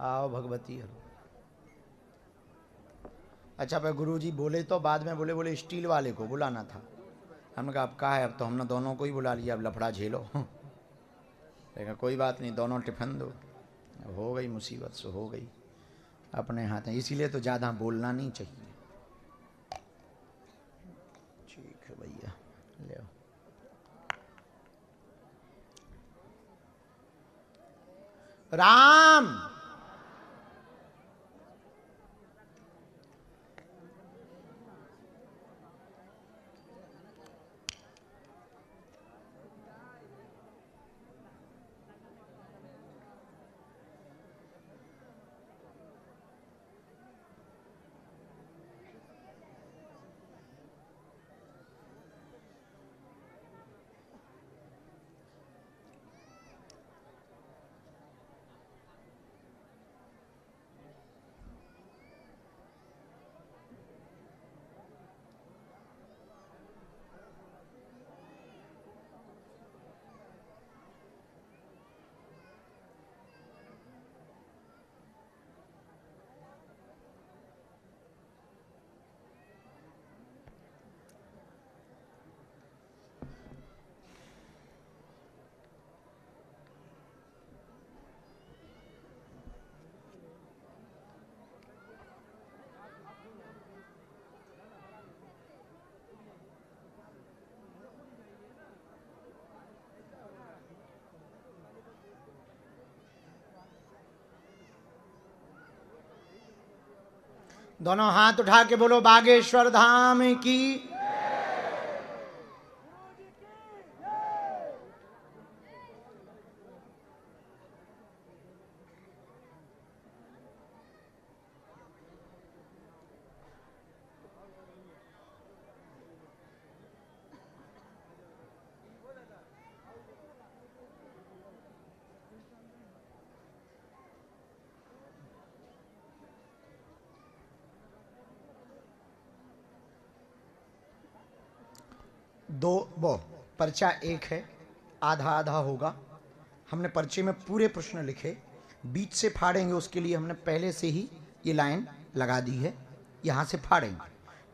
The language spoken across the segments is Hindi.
आओ भगवती हो। अच्छा भाई गुरुजी बोले तो बाद में बोले स्टील वाले को बुलाना था। हमने कहा अब कहा है, अब तो हमने दोनों को ही बुला लिया, अब लफड़ा झेलो। देखा कोई बात नहीं, दोनों टिफिन दो। हो गई मुसीबत सो हो गई, अपने हाथ में, इसीलिए तो ज़्यादा बोलना नहीं चाहिए। ठीक है भैया ले आओ। राम दोनों हाथ उठा के बोलो बागेश्वर धाम की। दो वो पर्चा एक है, आधा आधा होगा। हमने पर्चे में पूरे प्रश्न लिखे, बीच से फाड़ेंगे उसके लिए हमने पहले से ही ये लाइन लगा दी है। यहाँ से फाड़ेंगे,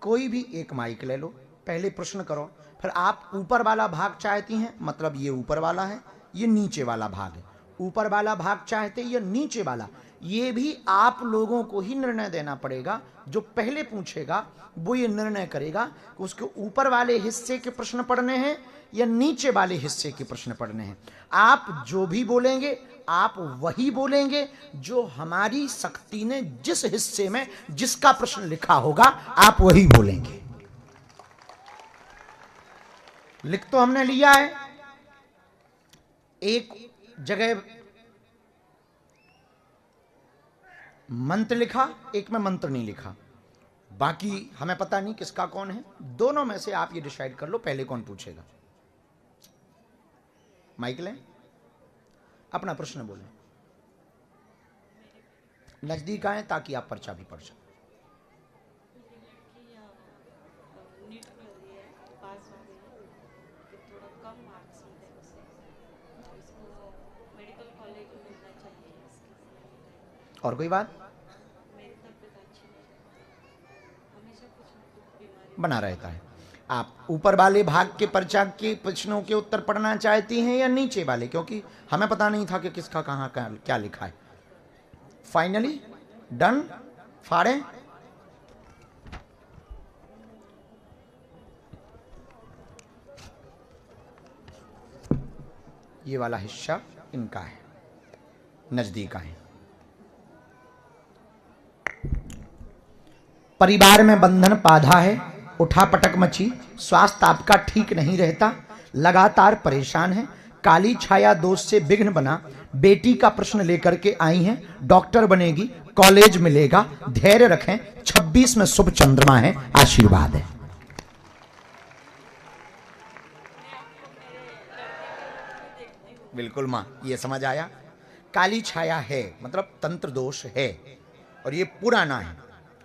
कोई भी एक माइक ले लो, पहले प्रश्न करो, फिर आप ऊपर वाला भाग चाहती हैं, मतलब ये ऊपर वाला है, ये नीचे वाला भाग है। ऊपर वाला भाग चाहते या नीचे वाला, ये भी आप लोगों को ही निर्णय देना पड़ेगा। जो पहले पूछेगा वो ये निर्णय करेगा कि उसके ऊपर वाले हिस्से के प्रश्न पढ़ने हैं या नीचे वाले हिस्से के प्रश्न पढ़ने हैं। आप जो भी बोलेंगे आप वही बोलेंगे जो हमारी शक्ति ने जिस हिस्से में जिसका प्रश्न लिखा होगा आप वही बोलेंगे। लिख तो हमने लिया है, एक जगह मंत्र लिखा, एक में मंत्र नहीं लिखा, बाकी हमें पता नहीं किसका कौन है। दोनों में से आप ये डिसाइड कर लो पहले कौन पूछेगा। माइक लें, अपना प्रश्न बोलें, नजदीक आए ताकि आप पर्चा भी पढ़ सकें। और कोई बात बना रहता है। आप ऊपर वाले भाग के पर्चा के प्रश्नों के उत्तर पढ़ना चाहती हैं या नीचे वाले, क्योंकि हमें पता नहीं था कि किसका कहां क्या लिखा है। फाइनली डन, फाड़े। ये वाला हिस्सा इनका है, नजदीक आए। परिवार में बंधन बाधा है, उठापटक मची, स्वास्थ्य आपका ठीक नहीं रहता, लगातार परेशान है, काली छाया दोष से विघ्न बना, बेटी का प्रश्न लेकर के आई हैं, डॉक्टर बनेगी, कॉलेज मिलेगा, धैर्य रखें, 26 में शुभ चंद्रमा है, आशीर्वाद है। बिल्कुल मां, ये समझ आया। काली छाया है मतलब तंत्र दोष है, और ये पुराना है,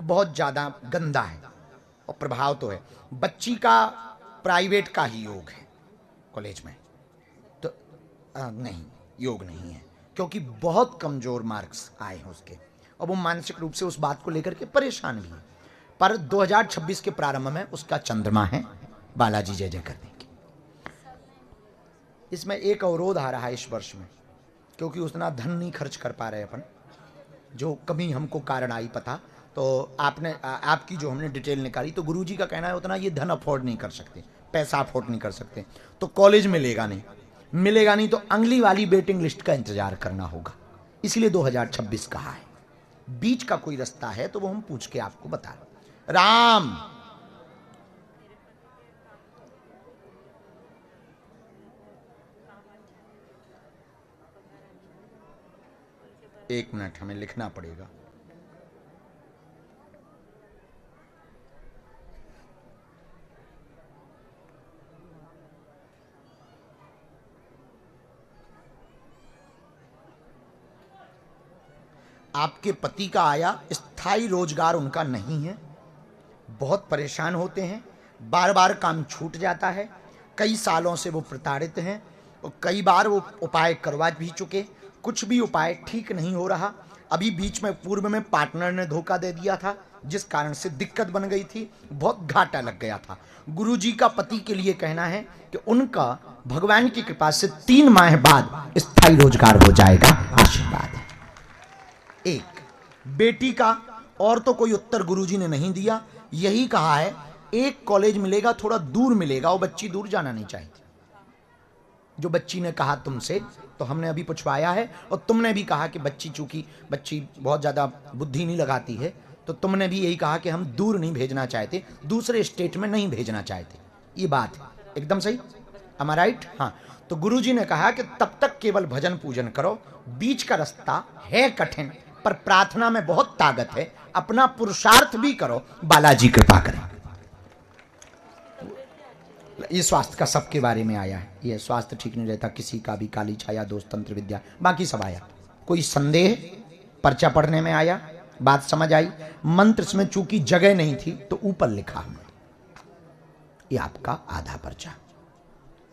बहुत ज्यादा गंदा है, और प्रभाव तो है। बच्ची का प्राइवेट का ही योग है कॉलेज में, तो नहीं योग नहीं है, क्योंकि बहुत कमजोर मार्क्स आए हैं उसके, और वो मानसिक रूप से उस बात को लेकर के परेशान भी है। पर 2026 के प्रारंभ में उसका चंद्रमा है, बालाजी जय जय कर देंगे। इसमें एक अवरोध आ रहा है इस वर्ष में, क्योंकि उतना धन नहीं खर्च कर पा रहे अपन, जो कमी हमको कारण आई पता। तो आपकी जो हमने डिटेल निकाली, तो गुरुजी का कहना है उतना ये धन अफोर्ड नहीं कर सकते, पैसा अफोर्ड नहीं कर सकते, तो कॉलेज मिलेगा नहीं तो अगली वाली वेटिंग लिस्ट का इंतजार करना होगा। इसलिए 2026 कहा है। बीच का कोई रास्ता है तो वो हम पूछ के आपको बता रहे। राम, एक मिनट हमें लिखना पड़ेगा। आपके पति का आया, स्थायी रोजगार उनका नहीं है, बहुत परेशान होते हैं, बार बार काम छूट जाता है, कई सालों से वो प्रताड़ित हैं, और कई बार वो उपाय करवा भी चुके, कुछ भी उपाय ठीक नहीं हो रहा। अभी बीच में पूर्व में पार्टनर ने धोखा दे दिया था, जिस कारण से दिक्कत बन गई थी, बहुत घाटा लग गया था। गुरुजी का पति के लिए कहना है कि उनका भगवान की कृपा से 3 माह बाद स्थायी रोजगार हो जाएगा, आशीर्वाद है। एक बेटी का और तो कोई उत्तर गुरुजी ने नहीं दिया, यही कहा है एक कॉलेज मिलेगा, थोड़ा दूर मिलेगा, वो बच्ची दूर जाना नहीं चाहती। जो बच्ची ने कहा तुमसे, तो हमने अभी पूछवाया है, और तुमने भी कहा कि चूंकि बच्ची बहुत ज्यादा बुद्धि नहीं लगाती है, तो तुमने भी यही कहा कि हम दूर नहीं भेजना चाहते, दूसरे स्टेट में नहीं भेजना चाहते। ये बात है एकदम सही, am I right? हाँ, तो गुरुजी ने कहा कि तब तक केवल भजन पूजन करो, बीच का रास्ता है कठिन, पर प्रार्थना में बहुत ताकत है, अपना पुरुषार्थ भी करो, बालाजी कृपा करें। ये स्वास्थ्य का सबके बारे में आया है, ये स्वास्थ्य ठीक नहीं रहता किसी का भी, काली छाया, दोष, तंत्र विद्या, बाकी सब आया। कोई संदेह? पर्चा पढ़ने में आया, बात समझ आई? मंत्र में चूंकि जगह नहीं थी तो ऊपर लिखा हमने, ये आपका आधा पर्चा,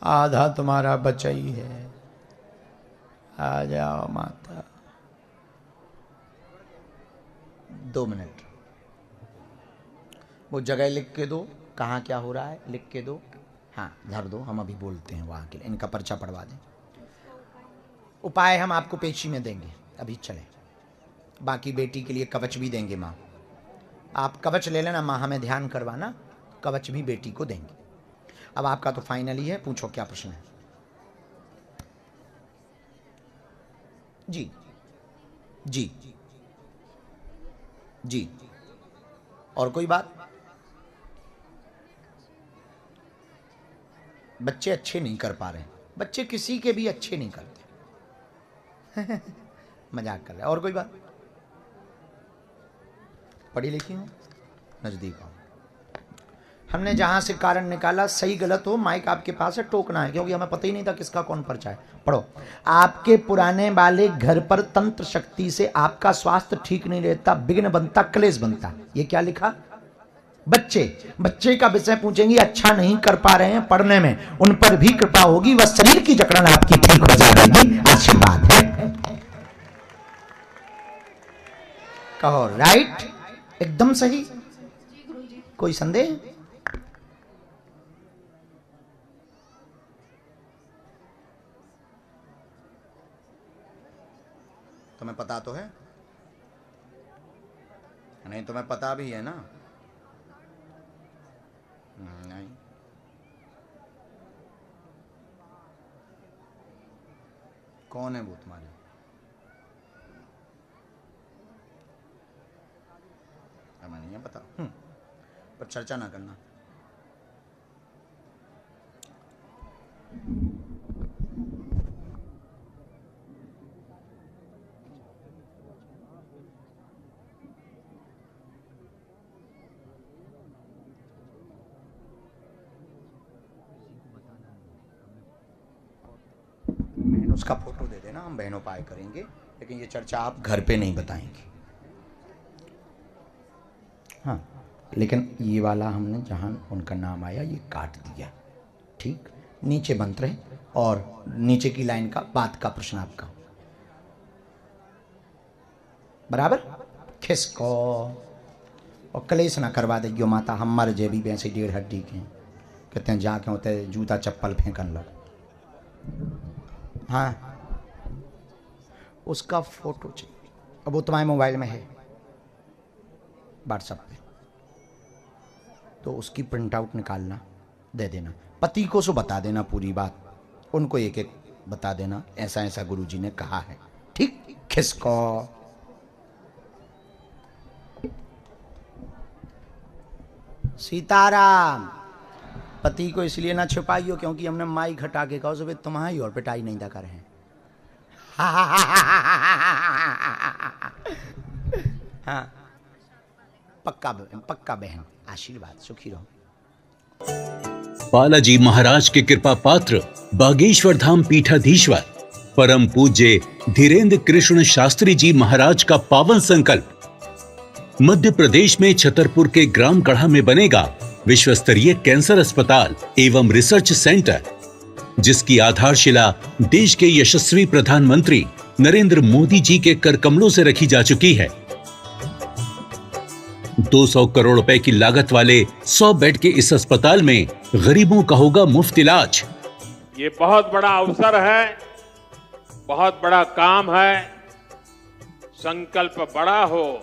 आधा तुम्हारा बचा ही है। आ जाओ माता, 2 मिनट, वो जगह लिख के दो, कहाँ क्या हो रहा है लिख के दो। हाँ धर दो, हम अभी बोलते हैं वहाँ के लिए, इनका पर्चा पढ़वा दें। उपाय हम आपको पेशी में देंगे, अभी चले। बाकी बेटी के लिए कवच भी देंगे माँ, आप कवच ले लेना माँ, हमें ध्यान करवाना, कवच भी बेटी को देंगे। अब आपका तो फाइनल ही है, पूछो क्या प्रश्न है। जी जी जी, और कोई बात? बच्चे अच्छे नहीं कर पा रहे, बच्चे किसी के भी अच्छे नहीं करते मजाक कर रहे। और कोई बात? पढ़ी लिखी हो, नजदीक हो। हमने जहां से कारण निकाला, सही गलत हो, माइक आपके पास है, टोकना है, क्योंकि हमें पता ही नहीं था किसका कौन पर्चा है। पढ़ो। आपके पुराने वाले घर पर तंत्र शक्ति से आपका स्वास्थ्य ठीक नहीं रहता, विघ्न बनता, क्लेश बनता। ये क्या लिखा? बच्चे का विषय पूछेंगे, अच्छा नहीं कर पा रहे हैं पढ़ने में, उन पर भी कृपा होगी, वह शरीर की जकड़न आपकी ठीक हो जाएगी, आशीर्वाद है। कहो राइट, एकदम सही, कोई संदेह? तुम्हें पता तो है? नहीं तुम्हें पता भी है ना? नहीं। कौन है वो तुम्हारे? हमें नहीं है पता, पर चर्चा ना करना। उसका फोटो दे देना, हम बहनों पाए करेंगे, लेकिन ये चर्चा आप घर पे नहीं बताएंगे। हाँ, लेकिन ये वाला हमने जहां उनका नाम आया ये काट दिया, ठीक। नीचे मंत्र है और नीचे की लाइन का बात का प्रश्न आपका। बराबर। खिसको और कलेश ना करवा देगी माता, हम मर जे भी वैसे 1.5 हड्डी के कहते हैं, जाके होते जूता चप्पल फेंकन लग। हाँ, उसका फोटो चाहिए। अब वो तुम्हारे मोबाइल में है व्हाट्सएप पे, तो उसकी प्रिंट आउट निकालना, दे देना। पति को सो बता देना पूरी बात, उनको एक एक बता देना, ऐसा ऐसा गुरुजी ने कहा है, ठीक। खिसको सीताराम। पति को इसलिए ना छुपाइयो क्योंकि हमने माइक हटा के कहा सुबह तुम्हारी और पिटाई नहीं था कर हैं। हाँ, पक्का बहन, आशीर्वाद, सुखी रहो। बालाजी महाराज के कृपा पात्र बागेश्वर धाम पीठाधीश्वर परम पूज्य धीरेन्द्र कृष्ण शास्त्री जी महाराज का पावन संकल्प। मध्य प्रदेश में छतरपुर के ग्राम गढ़ा में बनेगा विश्व स्तरीय कैंसर अस्पताल एवं रिसर्च सेंटर, जिसकी आधारशिला देश के यशस्वी प्रधानमंत्री नरेंद्र मोदी जी के कर कमलों से रखी जा चुकी है। 200 करोड़ रुपए की लागत वाले 100 बेड के इस अस्पताल में गरीबों का होगा मुफ्त इलाज। ये बहुत बड़ा अवसर है, बहुत बड़ा काम है। संकल्प बड़ा हो,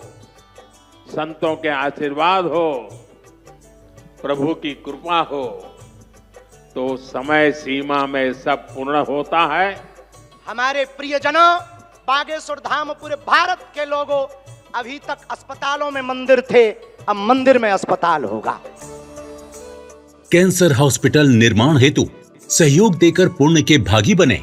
संतों के आशीर्वाद हो, प्रभु की कृपा हो, तो समय सीमा में सब पूर्ण होता है। हमारे प्रियजनों, बागेश्वर धाम पूरे भारत के लोगों, अभी तक अस्पतालों में मंदिर थे, अब मंदिर में अस्पताल होगा। कैंसर हॉस्पिटल निर्माण हेतु सहयोग देकर पुण्य के भागी बने।